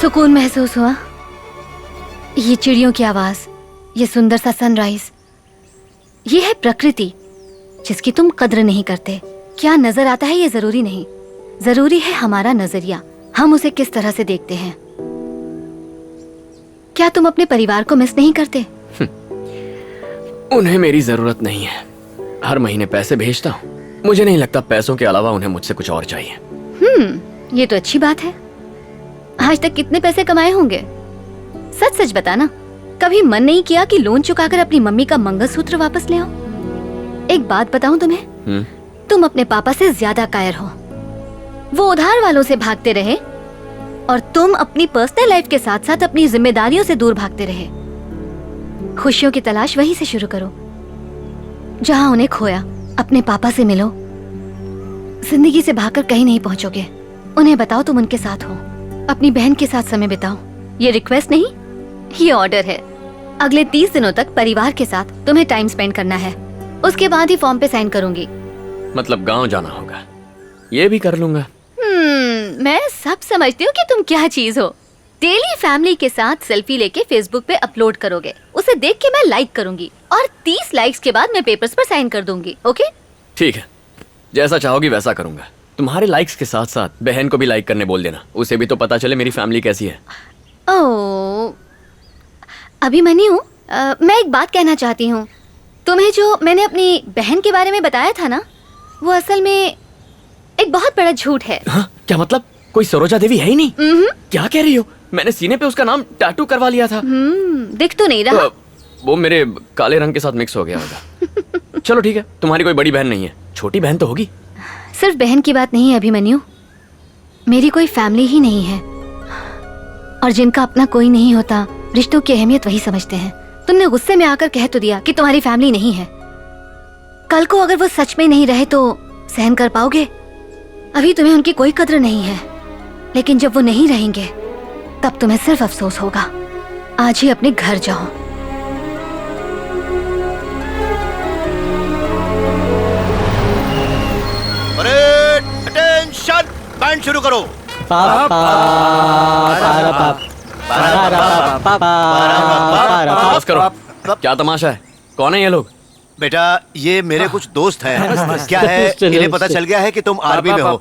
सुकून महसूस हुआ। ये चिड़ियों की आवाज, ये सुंदर सा सनराइज, ये है प्रकृति जिसकी तुम कद्र नहीं करते। क्या नजर आता है ये जरूरी नहीं, जरूरी है हमारा नजरिया, हम उसे किस तरह से देखते हैं। क्या तुम अपने परिवार को मिस नहीं करते? उन्हें मेरी जरूरत नहीं है, हर महीने पैसे भेजता हूँ। मुझे नहीं लगता पैसों के अलावा उन्हें मुझसे कुछ और चाहिए। ये तो अच्छी बात है। आज तक कितने पैसे कमाए होंगे? सच सच बताना, कभी मन नहीं किया कि लोन चुकाकर अपनी मम्मी का मंगलसूत्र वापस ले आओ? एक बात बताऊं तुम्हें, तुम अपने पापा से ज्यादा कायर हो। वो उधार वालों से भागते रहे और तुम अपनी पर्सनल लाइफ के साथ साथ अपनी जिम्मेदारियों से दूर भागते रहे। खुशियों की तलाश वहीं से शुरू करो जहां उन्हें खोया। अपने पापा से मिलो, जिंदगी से भागकर कहीं नहीं पहुंचोगे। उन्हें बताओ तुम उनके साथ हो, अपनी बहन के साथ समय बिताओ। ये रिक्वेस्ट नहीं, ये ऑर्डर है। अगले 30 दिनों तक परिवार के साथ तुम्हें टाइम स्पेंड करना है, उसके बाद ही फॉर्म पे साइन करूंगी। मतलब गांव जाना होगा, ये भी कर लूंगा। मैं सब समझती हूँ कि तुम क्या चीज हो। डेली फैमिली के साथ सेल्फी लेके फेसबुक पे अपलोड करोगे, उसे देख के मैं लाइक करूंगी और 30 लाइक्स के बाद मैं पेपर्स पर साइन कर दूंगी। ओके? ठीक है, जैसा चाहोगी वैसा करूंगा। तुम्हारे लाइक्स के साथ साथ बहन को भी लाइक करने बोल देना, उसे भी तो पता चले मेरी फैमिली कैसी है। ओह, अभिमन्यु, मैं एक बात कहना चाहती हूँ। तुम्हें जो मैंने अपनी बहन के बारे में बताया था ना, वो असल में एक बहुत बड़ा झूठ है। हाँ? क्या मतलब? कोई सरोजा देवी है ही नहीं? क्या कह रही हो? मैंने सीने पे उसका नाम टैटू करवा लिया था। दिख तो नहीं रहा। वो मेरे काले रंग के साथ मिक्स हो गया होगा। चलो ठीक है, तुम्हारी कोई बड़ी बहन नहीं है, छोटी बहन तो होगी। सिर्फ बहन की बात नहीं है अभिमन्यु, मेरी कोई फैमिली ही नहीं है। और जिनका अपना कोई नहीं होता, रिश्तों की अहमियत वही समझते हैं। तुमने गुस्से में आकर कह तो दिया कि तुम्हारी फैमिली नहीं है। कल को अगर वो सच में नहीं रहे तो सहन कर पाओगे? अभी तुम्हें उनकी कोई कद्र नहीं है, लेकिन जब वो नहीं रहेंगे तब तुम्हें सिर्फ अफसोस होगा। आज ही अपने घर जाओ। अटेंशन, बैंड शुरू करो। बस करो, क्या तमाशा है? कौन है ये लोग? बेटा, ये मेरे कुछ दोस्त हैं। क्या है, इन्हें पता चल गया है कि तुम आर्मी में हो।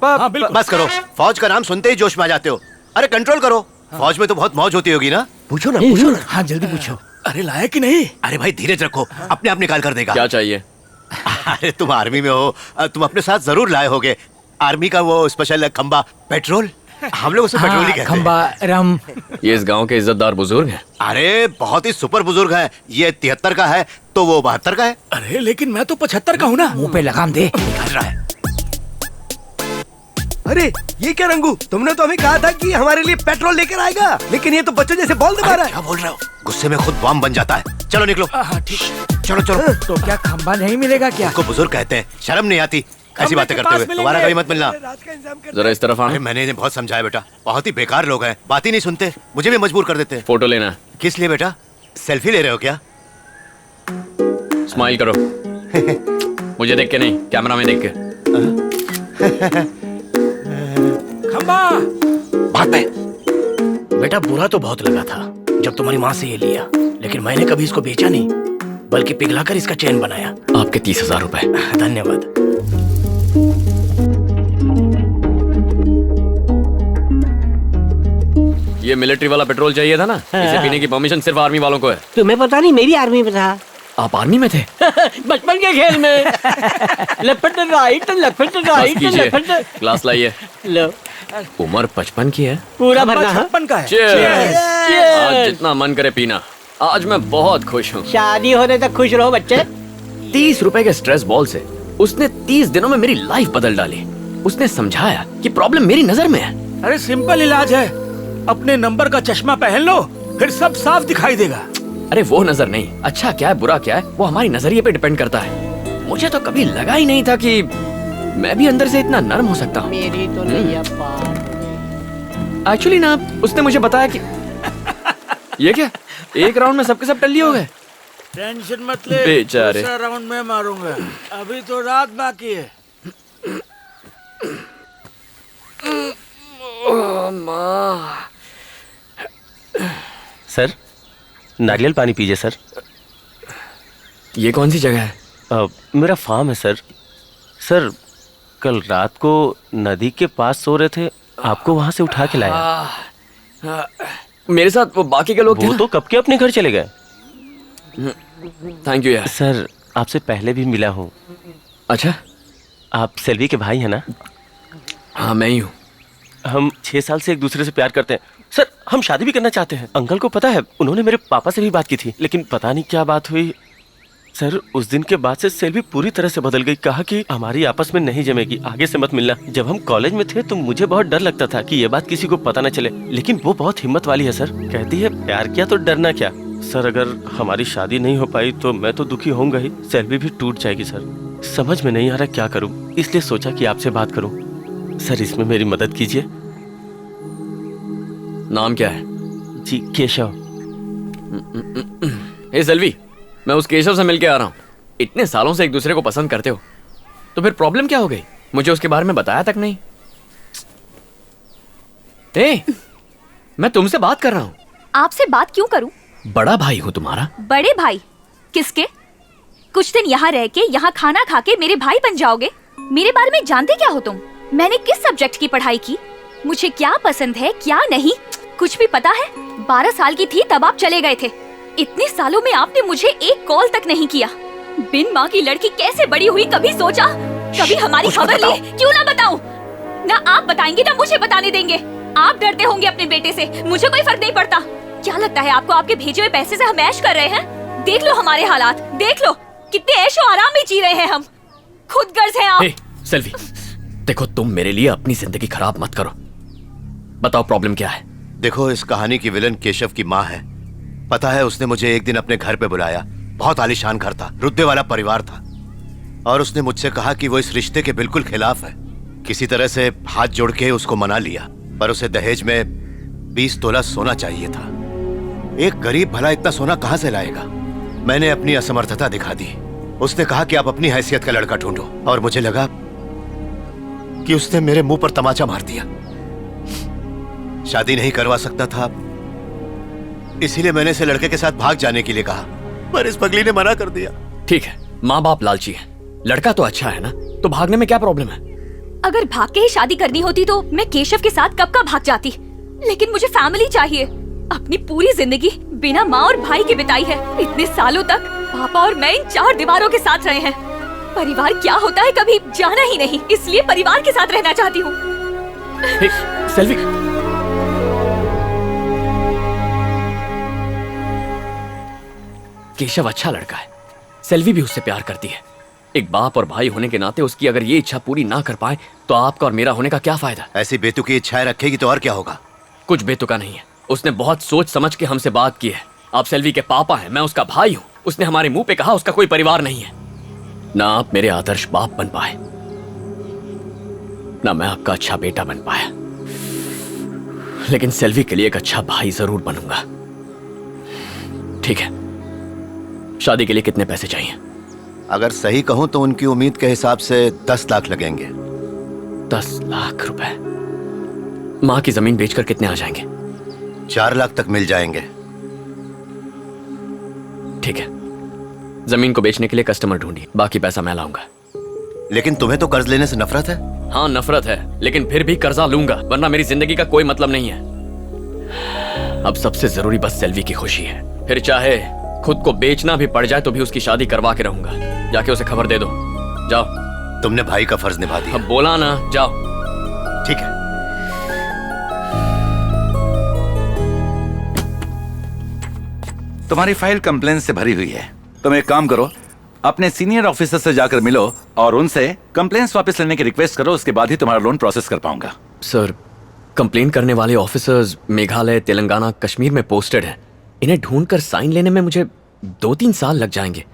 बस करो, फौज का नाम सुनते ही जोश में आ जाते हो। अरे कंट्रोल करो, फौज में तो बहुत मौज होती होगी ना? पूछो ना, पूछो ना। हाँ जल्दी पूछो। अरे लाया कि नहीं? अरे भाई धीरज रखो, अपने आप निकाल कर देगा। क्या चाहिए? अरे तुम आर्मी में हो, तुम अपने साथ जरूर लाए होगे आर्मी का वो स्पेशल खंबा पेट्रोल। हम लोग उसे पेट्रोल ही कहते हैं। खंबा रम। ये इस गांव के इज्जतदार बुजुर्ग हैं। अरे बहुत ही सुपर बुजुर्ग हैं। ये 73 का है तो वो 72 का है। अरे लेकिन मैं तो 75 का हूँ ना। मुंह पे लगाम दे। निकल रहा है। अरे ये क्या रंगू, तुमने तो हमें कहा था कि हमारे लिए पेट्रोल लेकर आएगा, लेकिन ये तो बच्चों जैसे बॉल दबा रहा है। क्या बोल रहे हो? गुस्से में खुद बम बन जाता है। चलो निकलो। हाँ ठीक। चलो चलो। तो क्या खंबा नहीं मिलेगा क्या? को बुजुर्ग कहते हैं, शर्म नहीं आती ऐसी बातें करते हुए। तुम्हारा कभी मत मिलना। जरा इस तरफ आना। मैंने इन्हें बहुत समझाया बेटा, बहुत ही बेकार लोग हैं, बात ही नहीं सुनते, मुझे भी मजबूर कर देते हैं। फोटो लेना है। किस लिए बेटा? सेल्फी ले रहे हो क्या? स्माइल करो। मुझे देख के नहीं, कैमरा में देख के। खंबा। बात पे बेटा, बुरा तो बहुत लगा था जब तुम्हारी माँ से ये लिया, लेकिन मैंने कभी इसको बेचा नहीं, बल्कि पिघलाकर इसका चैन बनाया। आपके 30,000 रुपए। धन्यवाद। ये मिलिट्री वाला पेट्रोल चाहिए था ना? इसे पीने की परमिशन सिर्फ आर्मी वालों को है। तुम्हें पता नहीं, मेरी आर्मी में था। आप आर्मी में थे? बचपन के खेल में। Left right, left right, left. Glass लाइए। लो। उम्र 55 की है। पूरा भरना। 56 का है। Cheers! आज जितना मन करे पीना। आज मैं बहुत खुश हूँ। शादी होने तक खुश रहो बच्चे। 30 रुपए के स्ट्रेस बॉल से उसने 30 दिनों में मेरी लाइफ बदल डाली। उसने समझाया कि प्रॉब्लम मेरी नजर में है। अरे सिंपल इलाज है, अपने नंबर का चश्मा पहन लो, फिर सब साफ दिखाई देगा। अरे वो नजर नहीं, अच्छा क्या है बुरा क्या है वो हमारी नजरिए पे डिपेंड करता है। मुझे तो कभी लगा ही नहीं था कि मैं भी अंदर से इतना नर्म हो सकता हूँ। मेरी तो नैया पार। एक्चुअली ना, उसने मुझे बताया कि ये क्या, एक राउंड में सबके सब टल्ली हो गए। टेंशन मत ले, बेचारे। दूसरा राउंड में मारूंगा, अभी तो रात बाकी है। ओह माँ, सर नारियल पानी पीजिए सर। ये कौन सी जगह है? मेरा फार्म है सर। सर कल रात को नदी के पास सो रहे थे, आपको वहां से उठा के लाया। मेरे साथ वो बाकी के लोग थे वो ना? तो कब के अपने घर चले गए। थैंक यू यार। सर आपसे पहले भी मिला हूँ। अच्छा, आप सेल्वी के भाई हैं ना? हाँ मैं ही हूँ। हम 6 साल से एक दूसरे से प्यार करते हैं सर। हम शादी भी करना चाहते हैं। अंकल को पता है, उन्होंने मेरे पापा से भी बात की थी, लेकिन पता नहीं क्या बात हुई सर। उस दिन के बाद से सेल्वी पूरी तरह से बदल गई। कहा कि हमारी आपस में नहीं जमेगी, आगे से मत मिलना। जब हम कॉलेज में थे तो मुझे बहुत डर लगता था कि ये बात किसी को पता न चले, लेकिन वो बहुत हिम्मत वाली है सर। कहती है प्यार किया तो डरना क्या। सर अगर हमारी शादी नहीं हो पाई तो मैं तो दुखी होऊंगा ही, सेल्वी भी टूट जाएगी सर। समझ में नहीं आ रहा क्या करूं, इसलिए सोचा कि आपसे बात करूं। सर इसमें मेरी मदद कीजिए। नाम क्या है? जी केशव। ए सेल्वी, मैं उस केशव से मिलके आ रहा हूँ। इतने सालों से एक दूसरे को पसंद करते हो तो फिर प्रॉब्लम क्या हो गई? मुझे उसके बारे में बताया तक नहीं। ए, मैं तुमसे बात कर रहा हूँ। आपसे बात क्यों करूं? बड़ा भाई हूँ तुम्हारा। बड़े भाई किसके? कुछ दिन यहाँ रह के, यहाँ खाना खा के मेरे भाई बन जाओगे? मेरे बारे में जानते क्या हो तुम? मैंने किस सब्जेक्ट की पढ़ाई की, मुझे क्या पसंद है क्या नहीं, कुछ भी पता है? 12 साल की थी तब आप चले गए थे। इतने सालों में आपने मुझे एक कॉल तक नहीं किया। बिन माँ की लड़की कैसे बड़ी हुई, कभी सोचा? कभी हमारी खबर ली? क्यों ना बताऊं? ना आप बताएंगे ना मुझे बताने देंगे। आप डरते होंगे अपने बेटे से, मुझे कोई फर्क नहीं पड़ता। क्या लगता है आपको आपके भेजे हुए पैसे से हम ऐश कर रहे हैं? देख लो हमारे हालात, देख लो कितने ऐशो आराम में जी रहे हैं हम। खुद गर्ज हैं आप। सेल्वी, देखो तुम मेरे लिए अपनी जिंदगी खराब मत करो। बताओ प्रॉब्लम क्या है? देखो इस कहानी की विलन केशव की माँ है। पता है उसने मुझे एक दिन अपने घर पे बुलाया। बहुत आलीशान घर था, रुतबे वाला परिवार था, और उसने मुझसे कहा कि वो इस रिश्ते के बिल्कुल खिलाफ है। किसी तरह से हाथ जोड़ के उसको मना लिया, पर उसे दहेज में 20 तोला सोना चाहिए था। एक गरीब भला इतना सोना कहां से लाएगा? मैंने अपनी असमर्थता दिखा दी। उसने कहा कि आप अपनी हैसियत का लड़का ढूंढो, और मुझे लगा कि उसने मेरे मुंह पर तमाचा मार दिया। शादी नहीं करवा सकता था, इसीलिए मैंने इसे लड़के के साथ भाग जाने के लिए कहा, पर इस पगली ने मना कर दिया। ठीक है, माँ बाप लालची है, लड़का तो अच्छा है ना, तो भागने में क्या प्रॉब्लम है? अगर भाग के ही शादी करनी होती तो मैं केशव के साथ कब का भाग जाती, लेकिन मुझे फैमिली चाहिए। अपनी पूरी जिंदगी बिना माँ और भाई के बिताई है। इतने सालों तक पापा और मैं इन 4 दीवारों के साथ रहे हैं। परिवार क्या होता है कभी जाना ही नहीं, इसलिए परिवार के साथ रहना चाहती हूँ। सेल्वी, केशव अच्छा लड़का है, सेल्वी भी उससे प्यार करती है। एक बाप और भाई होने के नाते उसकी अगर ये इच्छा पूरी ना कर पाए तो आपका और मेरा होने का क्या फायदा? ऐसी बेतुकी इच्छाएं रखेगी तो और क्या होगा? कुछ बेतुका नहीं है, उसने बहुत सोच समझ के हमसे बात की है। आप सेल्वी के पापा हैं, मैं उसका भाई हूँ। उसने हमारे मुंह पे कहा उसका कोई परिवार नहीं है। ना आप मेरे आदर्श बाप बन पाए, ना मैं आपका अच्छा बेटा बन पाया, लेकिन सेल्वी के लिए एक अच्छा भाई जरूर बनूंगा। ठीक है, शादी के लिए कितने पैसे चाहिए? अगर सही कहूं तो उनकी उम्मीद के हिसाब से 10 लाख लगेंगे। 10 लाख रुपए? माँ की जमीन बेचकर कितने आ जाएंगे? 4 लाख तक मिल जाएंगे। ठीक है, जमीन को बेचने के लिए कस्टमर ढूंढिए, बाकी पैसा मैं लाऊंगा। लेकिन तुम्हें तो कर्ज लेने से नफरत है। हाँ नफरत है, लेकिन फिर भी कर्जा लूंगा, वरना मेरी जिंदगी का कोई मतलब नहीं है। अब सबसे जरूरी बस सेल्वी की खुशी है। फिर चाहे खुद को बेचना भी पड़ जाए तो भी उसकी शादी करवा के रहूंगा। जाके उसे खबर दे दो। जाओ। तुमने भाई का फर्ज निभा दिया। अब बोला ना, जाओ। ठीक है। तुम्हारी फाइल कंप्लेंट से भरी हुई है। तुम एक काम करो, अपने सीनियर ऑफिसर से जाकर मिलो और उनसे कंप्लेंट्स वापस लेने की रिक्वेस्ट करो। उसके बाद ही तुम्हारा लोन प्रोसेस कर पाऊंगा। सर, कंप्लेन करने वाले ऑफिसर्स मेघालय, तेलंगाना, कश्मीर में पोस्टेड हैं। इन्हें ढूंढकर साइन लेने में मुझे 2-3 साल लग जाएंगे।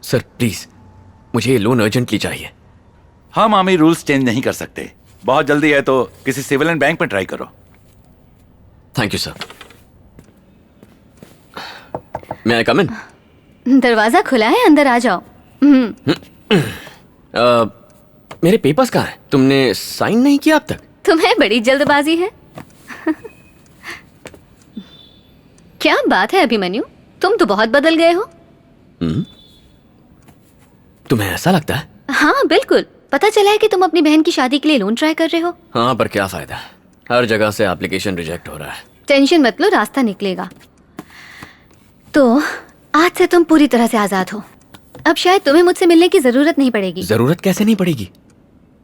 सर प्लीज, मुझे ये लोन अर्जेंटली चाहिए। हम आर्मी रूल्स चेंज नहीं कर सकते। बहुत जल्दी है तो किसी सिविलियन बैंक में ट्राई करो। Thank you sir. मैं आई कम इन? दरवाजा खुला है, अंदर आ जाओ। मेरे पेपर्स कहाँ हैं? तुमने साइन नहीं किया अब तक? तुम्हें बड़ी जल्दबाजी है। क्या बात है अभिमन्यु, तुम तो बहुत बदल गए हो। तुम्हें ऐसा लगता है? हाँ बिल्कुल, पता चला है कि तुम अपनी बहन की शादी के लिए लोन ट्राई कर रहे हो। हाँ, पर क्या फायदा, हर जगह से एप्लीकेशन रिजेक्ट हो रहा है। टेंशन मत लो, रास्ता निकलेगा। तो आज से तुम पूरी तरह से आजाद हो। अब शायद तुम्हें मुझसे मिलने की जरूरत नहीं पड़ेगी। जरूरत कैसे नहीं पड़ेगी?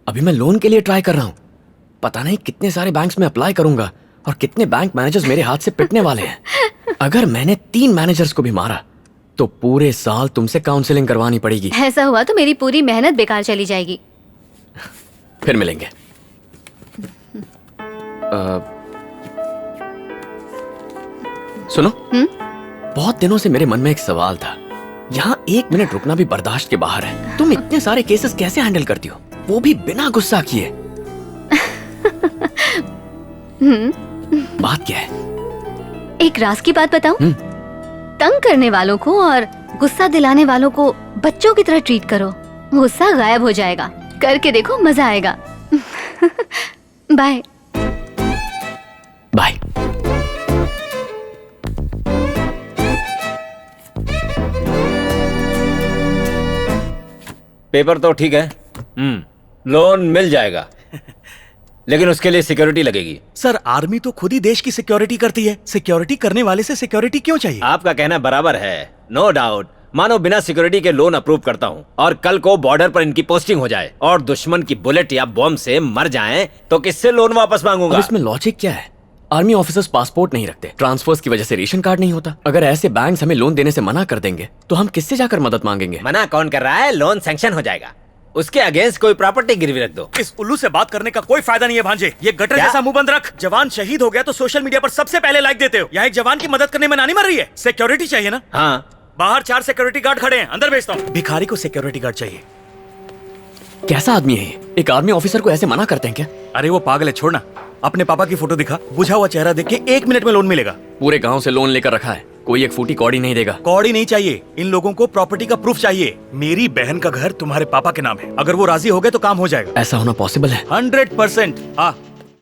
अभी मैं लोन के लिए ट्राई कर रहा हूँ। पता नहीं कितने सारे बैंक्स में अप्लाई करूंगा और कितने बैंक मैनेजर्स मेरे हाथ से पिटने वाले हैं। अगर मैंने 3 मैनेजर्स को भी मारा तो पूरे साल तुमसे काउंसलिंग करवानी पड़ेगी। ऐसा हुआ तो मेरी पूरी मेहनत बेकार चली जाएगी। फिर मिलेंगे। सुनो, बहुत दिनों से मेरे मन में एक सवाल था। यहाँ 1 मिनट रुकना भी बर्दाश्त के बाहर है। तुम इतने सारे केसेस कैसे हैंडल करती हो, वो भी बिना गुस्सा किए? बात क्या है? एक राज की बात बताऊं? तंग करने वालों को और गुस्सा दिलाने वालों को बच्चों की तरह ट्रीट करो, गुस्सा गायब हो जाएगा। करके देखो, मजा आएगा। Bye bye. पेपर तो ठीक है, लोन मिल जाएगा, लेकिन उसके लिए सिक्योरिटी लगेगी। सर, आर्मी तो खुद ही देश की सिक्योरिटी करती है, सिक्योरिटी करने वाले से सिक्योरिटी क्यों चाहिए? आपका कहना बराबर है, नो डाउट। मानो बिना सिक्योरिटी के लोन अप्रूव करता हूँ और कल को बॉर्डर पर इनकी पोस्टिंग हो जाए और दुश्मन की बुलेट या बॉम्ब से मर जाएं, तो किससे लोन वापस मांगूंगा? अब इसमें लॉजिक क्या है? आर्मी ऑफिसर्स पासपोर्ट नहीं रखते, ट्रांसफर्स की वजह से रेशन कार्ड नहीं होता। अगर ऐसे बैंक्स हमें लोन देने से मना कर देंगे तो हम किससे जाकर मदद मांगेंगे? मना कौन कर रहा है? लोन सैंक्शन हो जाएगा, उसके अगेंस्ट कोई प्रॉपर्टी गिरवी रख दो। इस उल्लू से बात करने का कोई फायदा नहीं है भांजे। ये गटर क्या? जैसा मुंह बंद रख। जवान शहीद हो गया तो सोशल मीडिया पर सबसे पहले लाइक देते हो। यहाँ एक जवान की मदद करने में नानी मर रही है। सिक्योरिटी चाहिए ना? हाँ, बाहर 4 सिक्योरिटी गार्ड खड़े हैं, अंदर भेजता हूँ। भिखारी को सिक्योरिटी गार्ड चाहिए। कैसा आदमी है ये? एक आर्मी ऑफिसर को ऐसे मना करते हैं क्या? अरे वो पागल है, छोड़ना। अपने पापा की फोटो दिखा, बुझा हुआ चेहरा देख के 1 मिनट में लोन मिलेगा। पूरे गांव से लोन लेकर रखा है, कोई एक फूटी कौड़ी नहीं देगा। कौड़ी नहीं चाहिए, इन लोगों को प्रॉपर्टी का प्रूफ चाहिए। मेरी बहन का घर तुम्हारे पापा के नाम है, अगर वो राजी हो गए तो काम हो जाएगा। ऐसा होना पॉसिबल है? 100%। हाँ,